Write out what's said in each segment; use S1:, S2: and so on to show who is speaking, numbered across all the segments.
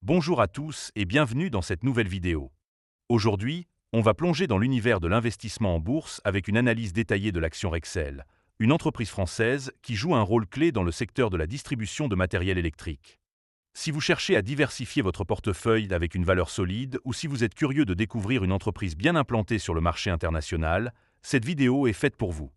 S1: Bonjour à tous et bienvenue dans cette nouvelle vidéo. Aujourd'hui, on va plonger dans l'univers de l'investissement en bourse avec une analyse détaillée de l'action Rexel, une entreprise française qui joue un rôle clé dans le secteur de la distribution de matériel électrique. Si vous cherchez à diversifier votre portefeuille avec une valeur solide ou si vous êtes curieux de découvrir une entreprise bien implantée sur le marché international, cette vidéo est faite pour vous.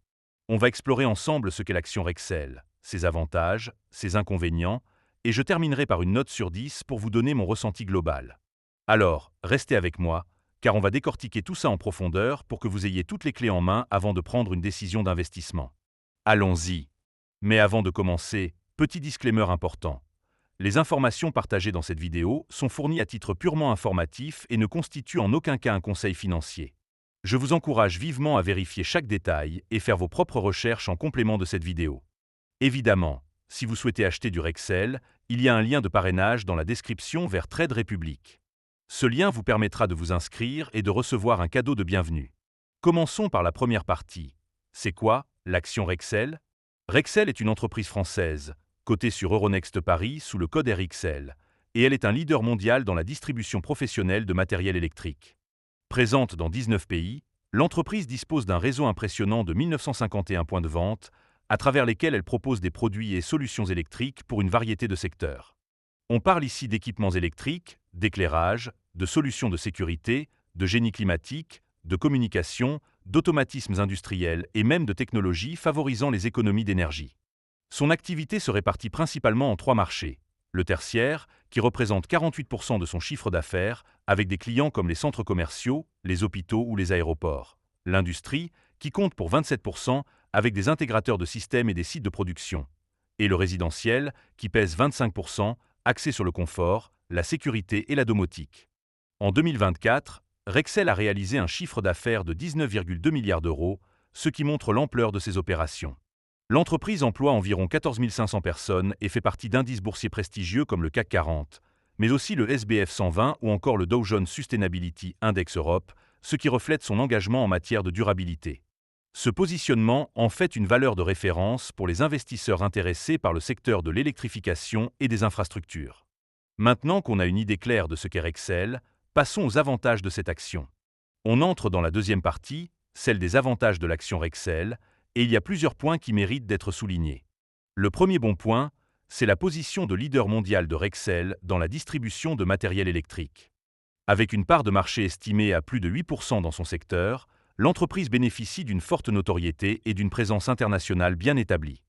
S1: On va explorer ensemble ce qu'est l'action Rexel, ses avantages, ses inconvénients, et je terminerai par une note sur 10 pour vous donner mon ressenti global. Alors, restez avec moi, car on va décortiquer tout ça en profondeur pour que vous ayez toutes les clés en main avant de prendre une décision d'investissement. Allons-y. Mais avant de commencer, petit disclaimer important. Les informations partagées dans cette vidéo sont fournies à titre purement informatif et ne constituent en aucun cas un conseil financier. Je vous encourage vivement à vérifier chaque détail et faire vos propres recherches en complément de cette vidéo. Évidemment, si vous souhaitez acheter du Rexel, il y a un lien de parrainage dans la description vers Trade Republic. Ce lien vous permettra de vous inscrire et de recevoir un cadeau de bienvenue. Commençons par la première partie. C'est quoi, l'action Rexel? Rexel est une entreprise française, cotée sur Euronext Paris sous le code RXL, et elle est un leader mondial dans la distribution professionnelle de matériel électrique. Présente dans 19 pays, l'entreprise dispose d'un réseau impressionnant de 1951 points de vente, à travers lesquels elle propose des produits et solutions électriques pour une variété de secteurs. On parle ici d'équipements électriques, d'éclairage, de solutions de sécurité, de génie climatique, de communication, d'automatismes industriels et même de technologies favorisant les économies d'énergie. Son activité se répartit principalement en trois marchés. Le tertiaire, qui représente 48% de son chiffre d'affaires, avec des clients comme les centres commerciaux, les hôpitaux ou les aéroports. L'industrie, qui compte pour 27%, avec des intégrateurs de systèmes et des sites de production. Et le résidentiel, qui pèse 25%, axé sur le confort, la sécurité et la domotique. En 2024, Rexel a réalisé un chiffre d'affaires de 19,2 milliards d'euros, ce qui montre l'ampleur de ses opérations. L'entreprise emploie environ 14 500 personnes et fait partie d'indices boursiers prestigieux comme le CAC 40, mais aussi le SBF 120 ou encore le Dow Jones Sustainability Index Europe, ce qui reflète son engagement en matière de durabilité. Ce positionnement en fait une valeur de référence pour les investisseurs intéressés par le secteur de l'électrification et des infrastructures. Maintenant qu'on a une idée claire de ce qu'est Rexel, passons aux avantages de cette action. On entre dans la deuxième partie, celle des avantages de l'action Rexel, et il y a plusieurs points qui méritent d'être soulignés. Le premier bon point, c'est la position de leader mondial de Rexel dans la distribution de matériel électrique. Avec une part de marché estimée à plus de 8% dans son secteur, l'entreprise bénéficie d'une forte notoriété et d'une présence internationale bien établie.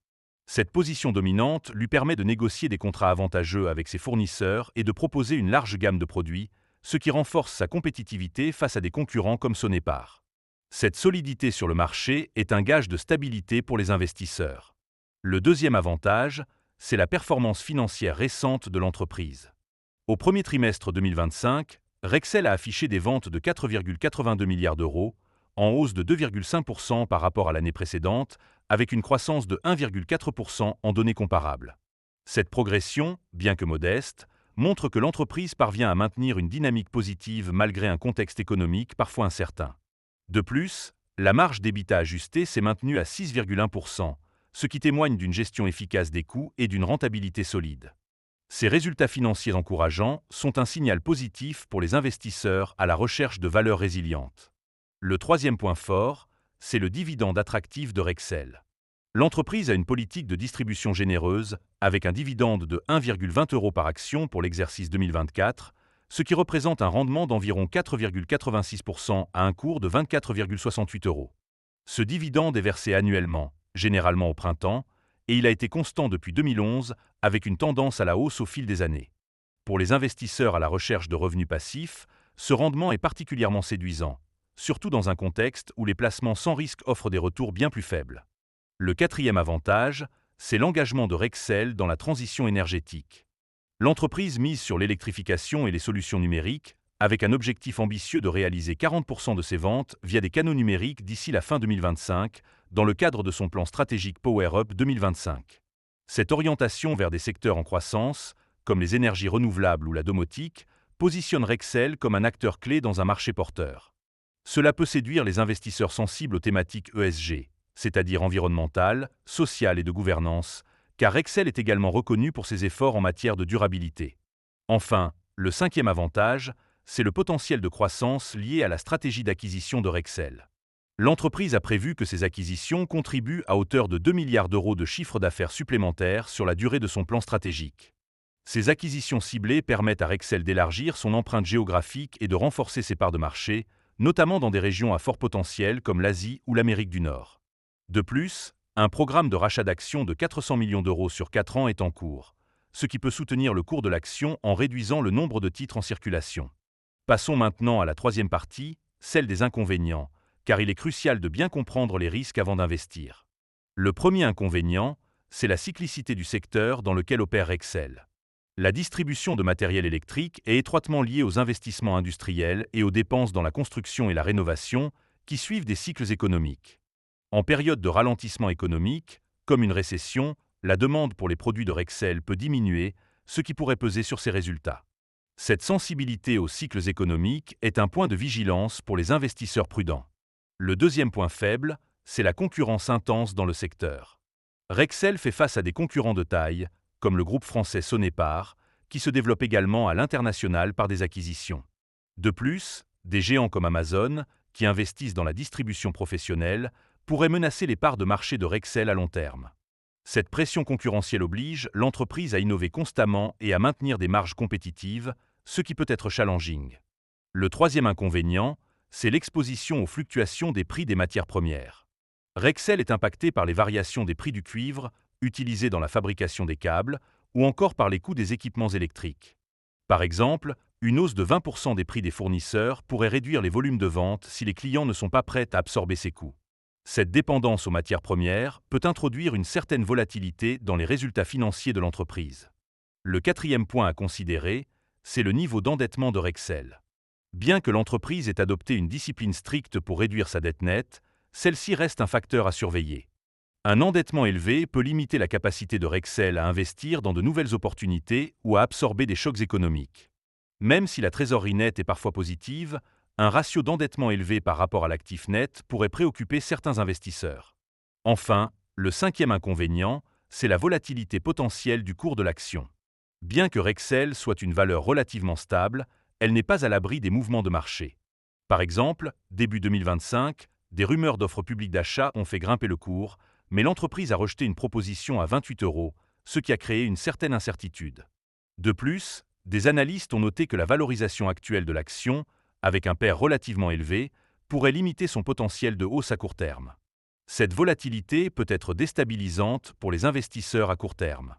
S1: Cette position dominante lui permet de négocier des contrats avantageux avec ses fournisseurs et de proposer une large gamme de produits, ce qui renforce sa compétitivité face à des concurrents comme Sonepar. Cette solidité sur le marché est un gage de stabilité pour les investisseurs. Le deuxième avantage, c'est la performance financière récente de l'entreprise. Au premier trimestre 2025, Rexel a affiché des ventes de 4,82 milliards d'euros, en hausse de 2,5% par rapport à l'année précédente, avec une croissance de 1,4% en données comparables. Cette progression, bien que modeste, montre que l'entreprise parvient à maintenir une dynamique positive malgré un contexte économique parfois incertain. De plus, la marge d'EBITDA ajustée s'est maintenue à 6,1%, ce qui témoigne d'une gestion efficace des coûts et d'une rentabilité solide. Ces résultats financiers encourageants sont un signal positif pour les investisseurs à la recherche de valeurs résilientes. Le troisième point fort, c'est le dividende attractif de Rexel. L'entreprise a une politique de distribution généreuse, avec un dividende de 1,20 € par action pour l'exercice 2024, ce qui représente un rendement d'environ 4,86% à un cours de 24,68 €. Ce dividende est versé annuellement, généralement au printemps, et il a été constant depuis 2011, avec une tendance à la hausse au fil des années. Pour les investisseurs à la recherche de revenus passifs, ce rendement est particulièrement séduisant, surtout dans un contexte où les placements sans risque offrent des retours bien plus faibles. Le quatrième avantage, c'est l'engagement de Rexel dans la transition énergétique. L'entreprise mise sur l'électrification et les solutions numériques, avec un objectif ambitieux de réaliser 40% de ses ventes via des canaux numériques d'ici la fin 2025, dans le cadre de son plan stratégique Power Up 2025. Cette orientation vers des secteurs en croissance, comme les énergies renouvelables ou la domotique, positionne Rexel comme un acteur clé dans un marché porteur. Cela peut séduire les investisseurs sensibles aux thématiques ESG, c'est-à-dire environnementales, sociales et de gouvernance, car Rexel est également reconnu pour ses efforts en matière de durabilité. Enfin, Le cinquième avantage, c'est le potentiel de croissance lié à la stratégie d'acquisition de Rexel. L'entreprise a prévu que ces acquisitions contribuent à hauteur de 2 milliards d'euros de chiffre d'affaires supplémentaire sur la durée de son plan stratégique. Ces acquisitions ciblées permettent à Rexel d'élargir son empreinte géographique et de renforcer ses parts de marché, notamment dans des régions à fort potentiel comme l'Asie ou l'Amérique du Nord. De plus, un programme de rachat d'actions de 400 millions d'euros sur 4 ans est en cours, ce qui peut soutenir le cours de l'action en réduisant le nombre de titres en circulation. Passons maintenant à la troisième partie, celle des inconvénients, car il est crucial de bien comprendre les risques avant d'investir. Le premier inconvénient, c'est la cyclicité du secteur dans lequel opère Rexel. La distribution de matériel électrique est étroitement liée aux investissements industriels et aux dépenses dans la construction et la rénovation qui suivent des cycles économiques. En période de ralentissement économique, comme une récession, la demande pour les produits de Rexel peut diminuer, ce qui pourrait peser sur ses résultats. Cette sensibilité aux cycles économiques est un point de vigilance pour les investisseurs prudents. Le deuxième point faible, c'est la concurrence intense dans le secteur. Rexel fait face à des concurrents de taille, comme le groupe français Sonepar, qui se développe également à l'international par des acquisitions. De plus, des géants comme Amazon, qui investissent dans la distribution professionnelle, pourraient menacer les parts de marché de Rexel à long terme. Cette pression concurrentielle oblige l'entreprise à innover constamment et à maintenir des marges compétitives, ce qui peut être challenging. Le troisième inconvénient, c'est l'exposition aux fluctuations des prix des matières premières. Rexel est impacté par les variations des prix du cuivre, utilisé dans la fabrication des câbles, ou encore par les coûts des équipements électriques. Par exemple, une hausse de 20% des prix des fournisseurs pourrait réduire les volumes de vente si les clients ne sont pas prêts à absorber ces coûts. Cette dépendance aux matières premières peut introduire une certaine volatilité dans les résultats financiers de l'entreprise. Le quatrième point à considérer, c'est le niveau d'endettement de Rexel. Bien que l'entreprise ait adopté une discipline stricte pour réduire sa dette nette, celle-ci reste un facteur à surveiller. Un endettement élevé peut limiter la capacité de Rexel à investir dans de nouvelles opportunités ou à absorber des chocs économiques. Même si la trésorerie nette est parfois positive, un ratio d'endettement élevé par rapport à l'actif net pourrait préoccuper certains investisseurs. Enfin, le cinquième inconvénient, c'est la volatilité potentielle du cours de l'action. Bien que Rexel soit une valeur relativement stable, elle n'est pas à l'abri des mouvements de marché. Par exemple, début 2025, des rumeurs d'offres publiques d'achat ont fait grimper le cours, mais l'entreprise a rejeté une proposition à 28 €, ce qui a créé une certaine incertitude. De plus, des analystes ont noté que la valorisation actuelle de l'action, avec un PER relativement élevé, pourrait limiter son potentiel de hausse à court terme. Cette volatilité peut être déstabilisante pour les investisseurs à court terme.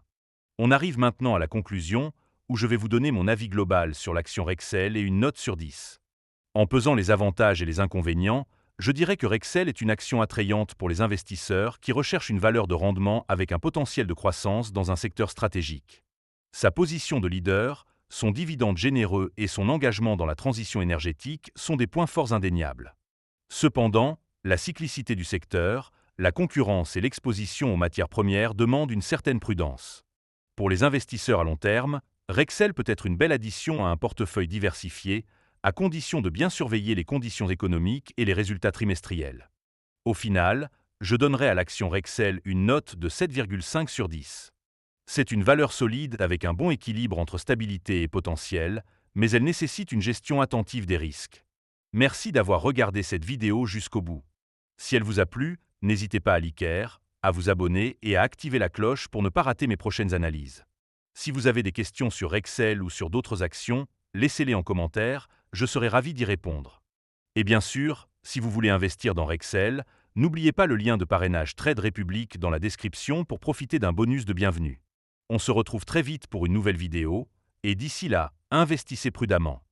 S1: On arrive maintenant à la conclusion, où je vais vous donner mon avis global sur l'action Rexel et une note sur 10. En pesant les avantages et les inconvénients, je dirais que Rexel est une action attrayante pour les investisseurs qui recherchent une valeur de rendement avec un potentiel de croissance dans un secteur stratégique. Sa position de leader, son dividende généreux et son engagement dans la transition énergétique sont des points forts indéniables. Cependant, la cyclicité du secteur, la concurrence et l'exposition aux matières premières demandent une certaine prudence. Pour les investisseurs à long terme, Rexel peut être une belle addition à un portefeuille diversifié, à condition de bien surveiller les conditions économiques et les résultats trimestriels. Au final, je donnerai à l'action Rexel une note de 7,5 sur 10. C'est une valeur solide avec un bon équilibre entre stabilité et potentiel, mais elle nécessite une gestion attentive des risques. Merci d'avoir regardé cette vidéo jusqu'au bout. Si elle vous a plu, n'hésitez pas à liker, à vous abonner et à activer la cloche pour ne pas rater mes prochaines analyses. Si vous avez des questions sur Rexel ou sur d'autres actions, laissez-les en commentaire, je serai ravi d'y répondre. Et bien sûr, si vous voulez investir dans Rexel, n'oubliez pas le lien de parrainage Trade Republic dans la description pour profiter d'un bonus de bienvenue. On se retrouve très vite pour une nouvelle vidéo, et d'ici là, investissez prudemment.